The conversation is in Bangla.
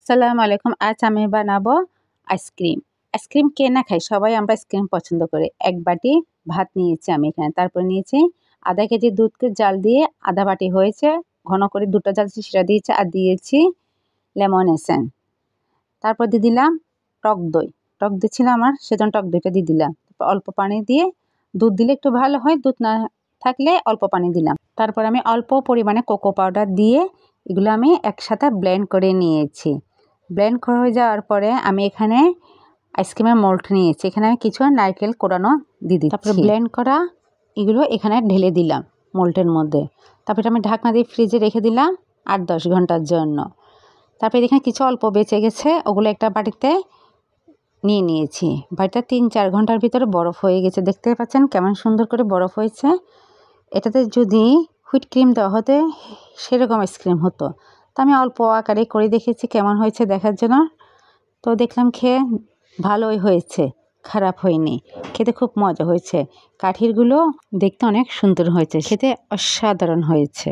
আসসালামু আলাইকুম। আজ আমি বানাবো আইসক্রিম। আইসক্রিম কে না খাই, সবাই আমরা আইসক্রিম পছন্দ করি। এক বাটি ভাত নিয়েছি আমি এখানে, তারপর নিয়েছি আধা কেজি দুধকে জাল দিয়ে আধা বাটি হয়েছে, ঘন করে দুটো জালছি সেটা দিয়েছি, আর দিয়েছি লেমন এসেন্স। তারপর দিয়ে দিলাম টক দই। টক দই ছিল আমার, সেজন্য টক দইটা দিয়ে দিলাম। অল্প পানি দিয়ে, দুধ দিলে একটু ভালো হয়, দুধ না থাকলে অল্প পানি দিলাম। তারপর আমি অল্প পরিমাণে কোকো পাউডার দিয়ে এগুলো আমি একসাথে ব্লেন্ড করে নিয়েছি। ব্লেন্ড করা হয়ে যাওয়ার পরে আমি এখানে আইসক্রিমের মোল্ড নিয়েছি, এখানে আমি কিছু নারকেল কোড়ানো দিয়ে দিচ্ছি। তারপরে ব্লেন্ড করা এগুলো এখানে ঢেলে দিলাম মোল্ডের মধ্যে। তারপরে আমি ঢাকনা দিয়ে ফ্রিজে রেখে দিলাম 8-10 ঘন্টার জন্য। তারপরে এখানে কিছু অল্প বেঁচে গেছে, ওগুলো একটা বাটিতে নিয়ে নিয়েছি। বাটিটা 3-4 ঘন্টার ভিতরে বরফ হয়ে গেছে, দেখতে পাচ্ছেন কেমন সুন্দর করে বরফ হয়েছে। এটাতে যদি হুইট ক্রিম দেওয়া হতে সেরকম আইসক্রিম হতো। তো আমি অল্প আকারে করে দেখেছি কেমন হয়েছে দেখার জন্য। তো দেখলাম খেয়ে ভালোই হয়েছে, খারাপ হয়নি, খেতে খুব মজা হয়েছে। কাঠিরগুলো দেখতে অনেক সুন্দর হয়েছে, খেতে অসাধারণ হয়েছে।